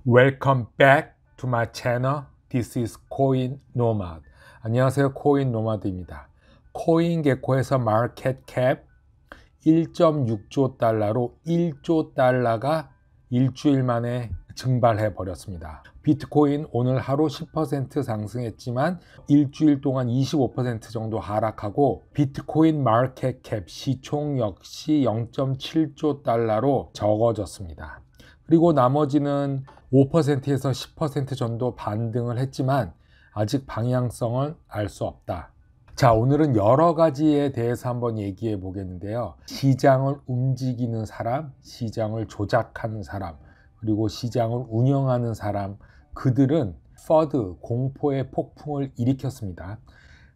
Welcome back to my channel. This is Coin Nomad. 안녕하세요. 코인 노마드입니다. 코인 개코에서 마켓 캡 1.6조 달러로 1조 달러가 일주일 만에 증발해 버렸습니다. 비트코인 오늘 하루 10% 상승했지만 일주일 동안 25% 정도 하락하고 비트코인 마켓 캡 시총 역시 0.7조 달러로 적어졌습니다. 그리고 나머지는 5%에서 10% 정도 반등을 했지만 아직 방향성을 알 수 없다. 자, 오늘은 여러 가지에 대해서 한번 얘기해 보겠는데요. 시장을 움직이는 사람, 시장을 조작하는 사람, 그리고 시장을 운영하는 사람, 그들은 퍼드, 공포의 폭풍을 일으켰습니다.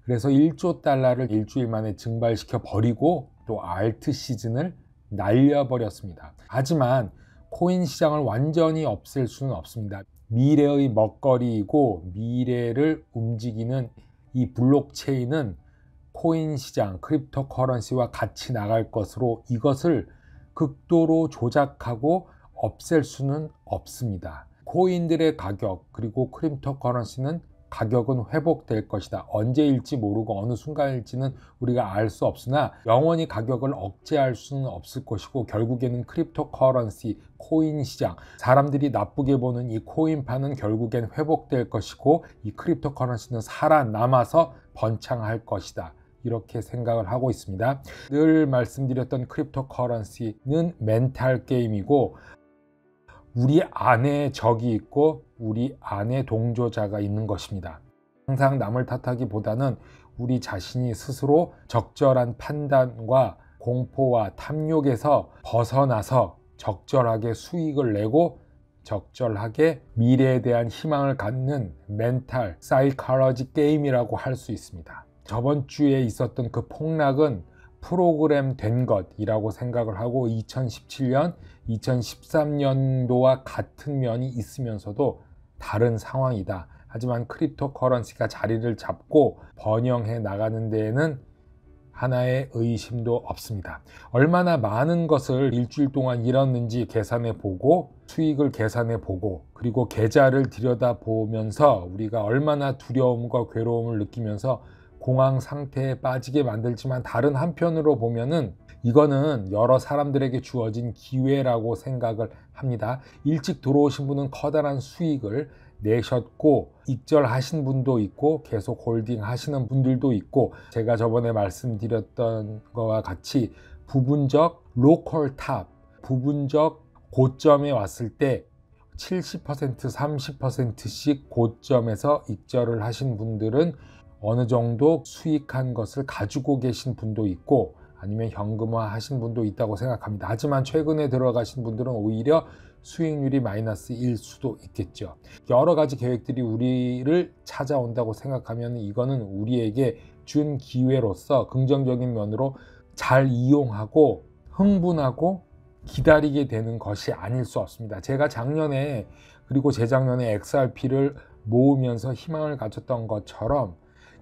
그래서 1조 달러를 일주일 만에 증발시켜 버리고 또 알트 시즌을 날려버렸습니다. 하지만 코인 시장을 완전히 없앨 수는 없습니다. 미래의 먹거리이고 미래를 움직이는 이 블록체인은 코인 시장, 크립토 커런시와 같이 나갈 것으로 이것을 극도로 조작하고 없앨 수는 없습니다. 코인들의 가격 그리고 크립토 커런시는 가격은 회복될 것이다. 언제일지 모르고 어느 순간일지는 우리가 알 수 없으나 영원히 가격을 억제할 수는 없을 것이고 결국에는 크립토 커런시, 코인 시장, 사람들이 나쁘게 보는 이 코인파는 결국엔 회복될 것이고 이 크립토 커런시는 살아남아서 번창할 것이다. 이렇게 생각을 하고 있습니다. 늘 말씀드렸던 크립토 커런시는 멘탈 게임이고 우리 안에 적이 있고 우리 안에 동조자가 있는 것입니다. 항상 남을 탓하기보다는 우리 자신이 스스로 적절한 판단과 공포와 탐욕에서 벗어나서 적절하게 수익을 내고 적절하게 미래에 대한 희망을 갖는 멘탈, 사이컬러지 게임이라고 할 수 있습니다. 저번 주에 있었던 그 폭락은 프로그램 된 것이라고 생각을 하고 2017년, 2013년도와 같은 면이 있으면서도 다른 상황이다. 하지만 크립토 커런시가 자리를 잡고 번영해 나가는 데에는 하나의 의심도 없습니다. 얼마나 많은 것을 일주일 동안 잃었는지 계산해 보고 수익을 계산해 보고 그리고 계좌를 들여다보면서 우리가 얼마나 두려움과 괴로움을 느끼면서 공황 상태에 빠지게 만들지만 다른 한편으로 보면은 이거는 여러 사람들에게 주어진 기회라고 생각을 합니다. 일찍 들어오신 분은 커다란 수익을 내셨고 익절하신 분도 있고 계속 홀딩 하시는 분들도 있고 제가 저번에 말씀드렸던 거와 같이 부분적 로컬 탑, 부분적 고점에 왔을 때 70%, 30%씩 고점에서 익절을 하신 분들은 어느 정도 수익한 것을 가지고 계신 분도 있고 아니면 현금화 하신 분도 있다고 생각합니다. 하지만 최근에 들어가신 분들은 오히려 수익률이 마이너스일 수도 있겠죠. 여러 가지 계획들이 우리를 찾아온다고 생각하면 이거는 우리에게 준 기회로서 긍정적인 면으로 잘 이용하고 흥분하고 기다리게 되는 것이 아닐 수 없습니다. 제가 작년에 그리고 재작년에 XRP를 모으면서 희망을 가졌던 것처럼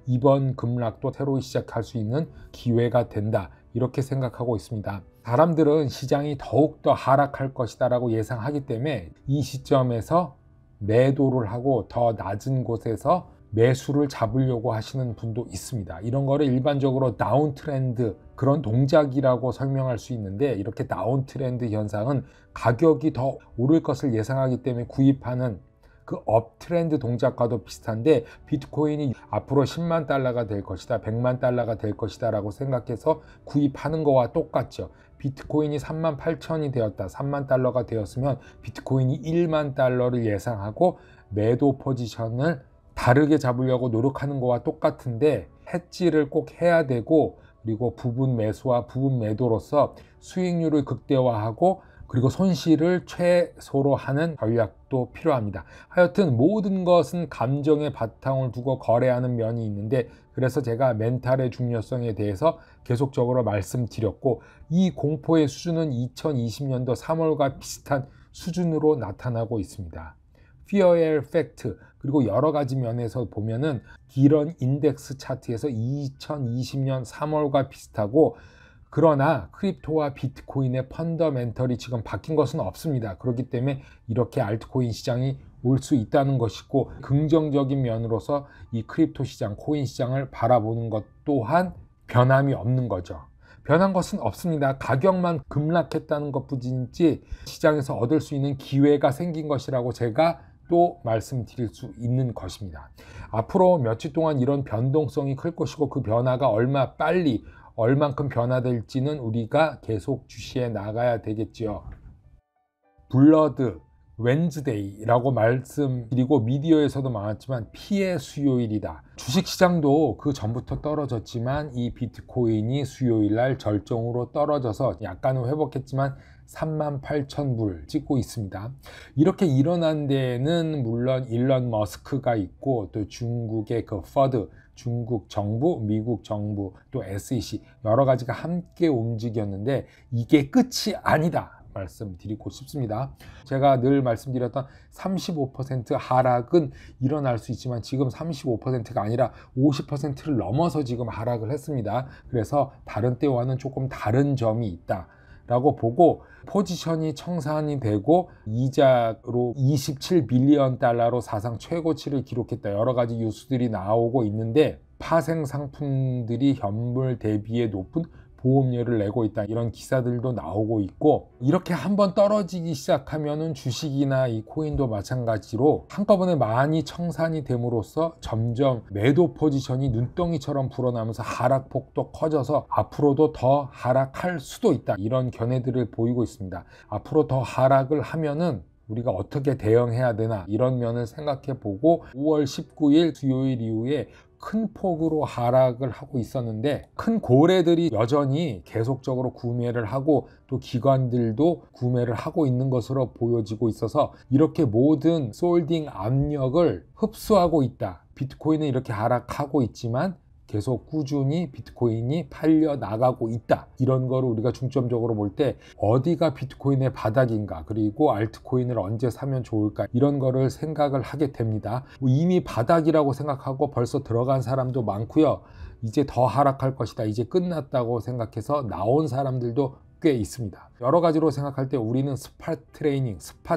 이번 급락도 새로 시작할 수 있는 기회가 된다. 이렇게 생각하고 있습니다. 사람들은 시장이 더욱더 하락할 것이다 라고 예상하기 때문에 이 시점에서 매도를 하고 더 낮은 곳에서 매수를 잡으려고 하시는 분도 있습니다. 이런 거를 일반적으로 다운 트렌드 그런 동작이라고 설명할 수 있는데 이렇게 다운 트렌드 현상은 가격이 더 오를 것을 예상하기 때문에 구입하는 그 업트렌드 동작과도 비슷한데 비트코인이 앞으로 10만 달러가 될 것이다, 100만 달러가 될 것이다 라고 생각해서 구입하는 거와 똑같죠. 비트코인이 3만 8천이 되었다, 3만 달러가 되었으면 비트코인이 1만 달러를 예상하고 매도 포지션을 다르게 잡으려고 노력하는 거와 똑같은데 해지를 꼭 해야 되고 그리고 부분 매수와 부분 매도로서 수익률을 극대화하고 그리고 손실을 최소로 하는 전략도 필요합니다. 하여튼 모든 것은 감정의 바탕을 두고 거래하는 면이 있는데 그래서 제가 멘탈의 중요성에 대해서 계속적으로 말씀드렸고 이 공포의 수준은 2020년도 3월과 비슷한 수준으로 나타나고 있습니다. Fear Fact 그리고 여러 가지 면에서 보면은 기런 인덱스 차트에서 2020년 3월과 비슷하고 그러나 크립토와 비트코인의 펀더멘털이 지금 바뀐 것은 없습니다. 그렇기 때문에 이렇게 알트코인 시장이 올 수 있다는 것이고, 긍정적인 면으로서 이 크립토 시장, 코인 시장을 바라보는 것 또한 변함이 없는 거죠. 변한 것은 없습니다. 가격만 급락했다는 것뿐이지 시장에서 얻을 수 있는 기회가 생긴 것이라고 제가 또 말씀드릴 수 있는 것입니다. 앞으로 며칠 동안 이런 변동성이 클 것이고, 그 변화가 얼마 빨리 얼만큼 변화될지는 우리가 계속 주시해 나가야 되겠지요. 블러드 웬즈데이라고 말씀드리고 미디어에서도 많았지만 피해 수요일이다. 주식시장도 그 전부터 떨어졌지만 이 비트코인이 수요일날 절정으로 떨어져서 약간은 회복했지만 38,000불 찍고 있습니다. 이렇게 일어난 데에는 물론 일론 머스크가 있고, 또 중국의 그 퍼드, 중국 정부, 미국 정부, 또 SEC 여러 가지가 함께 움직였는데 이게 끝이 아니다 말씀드리고 싶습니다. 제가 늘 말씀드렸던 35% 하락은 일어날 수 있지만 지금 35%가 아니라 50%를 넘어서 지금 하락을 했습니다. 그래서 다른 때와는 조금 다른 점이 있다 라고 보고, 포지션이 청산이 되고 이자로 27빌리언 달러로 사상 최고치를 기록했다, 여러 가지 뉴스들이 나오고 있는데, 파생 상품들이 현물 대비에 높은 보험료를 내고 있다, 이런 기사들도 나오고 있고, 이렇게 한번 떨어지기 시작하면은 주식이나 이 코인도 마찬가지로 한꺼번에 많이 청산이 됨으로써 점점 매도 포지션이 눈덩이처럼 불어나면서 하락폭도 커져서 앞으로도 더 하락할 수도 있다, 이런 견해들을 보이고 있습니다. 앞으로 더 하락을 하면은 우리가 어떻게 대응해야 되나, 이런 면을 생각해 보고 5월 19일 수요일 이후에 큰 폭으로 하락을 하고 있었는데, 큰 고래들이 여전히 계속적으로 구매를 하고 또 기관들도 구매를 하고 있는 것으로 보여지고 있어서 이렇게 모든 솔딩 압력을 흡수하고 있다. 비트코인은 이렇게 하락하고 있지만 계속 꾸준히 비트코인이 팔려 나가고 있다, 이런 거를 우리가 중점적으로 볼 때 어디가 비트코인의 바닥인가, 그리고 알트코인을 언제 사면 좋을까, 이런 거를 생각을 하게 됩니다. 이미 바닥이라고 생각하고 벌써 들어간 사람도 많고요, 이제 더 하락할 것이다, 이제 끝났다고 생각해서 나온 사람들도 꽤 있습니다. 여러 가지로 생각할 때 우리는 스팟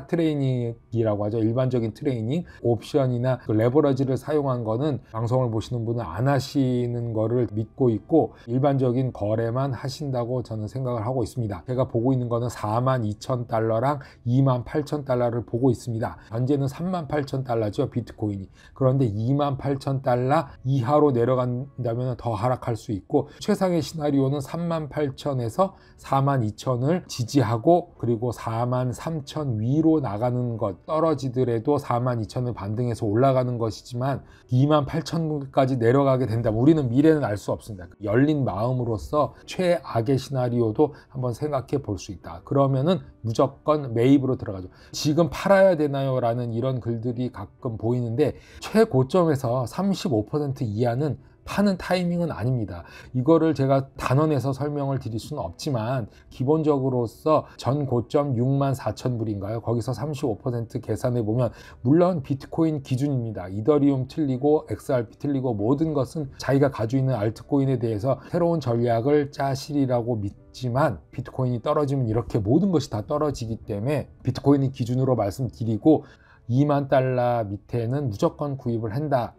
트레이닝이라고 하죠. 일반적인 트레이닝, 옵션이나 레버러지를 사용한 거는 방송을 보시는 분은 안 하시는 거를 믿고 있고, 일반적인 거래만 하신다고 저는 생각을 하고 있습니다. 제가 보고 있는 거는 42,000달러랑 28,000달러를 보고 있습니다. 현재는 38,000달러죠, 비트코인이. 그런데 28,000달러 이하로 내려간다면 더 하락할 수 있고, 최상의 시나리오는 38,000에서 42,000을 지지하고, 그리고 43,000 위로 나가는 것, 떨어지더라도 42,000을 반등해서 올라가는 것이지만 28,000까지 내려가게 된다면 우리는 미래는 알 수 없습니다. 열린 마음으로서 최악의 시나리오도 한번 생각해 볼 수 있다. 그러면은 무조건 매입으로 들어가죠. 지금 팔아야 되나요? 라는 이런 글들이 가끔 보이는데, 최고점에서 35% 이하는 파는 타이밍은 아닙니다. 이거를 제가 단언해서 설명을 드릴 수는 없지만, 기본적으로서 전 고점 64,000불인가요? 거기서 35% 계산해 보면, 물론 비트코인 기준입니다. 이더리움 틀리고 XRP 틀리고 모든 것은 자기가 가지고 있는 알트코인에 대해서 새로운 전략을 짜시리라고 믿지만, 비트코인이 떨어지면 이렇게 모든 것이 다 떨어지기 때문에 비트코인이 기준으로 말씀드리고, 2만 달러 밑에는 무조건 구입을 한다,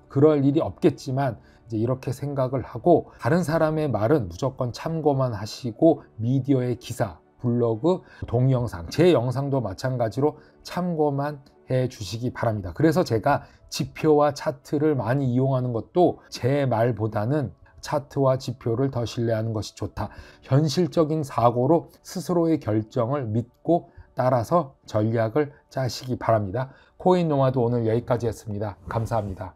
그럴 일이 없겠지만 이제 이렇게 생각을 하고, 다른 사람의 말은 무조건 참고만 하시고 미디어의 기사, 블로그, 동영상, 제 영상도 마찬가지로 참고만 해 주시기 바랍니다. 그래서 제가 지표와 차트를 많이 이용하는 것도 제 말보다는 차트와 지표를 더 신뢰하는 것이 좋다, 현실적인 사고로 스스로의 결정을 믿고 따라서 전략을 짜시기 바랍니다. 코인 노마드 오늘 여기까지 했습니다. 감사합니다.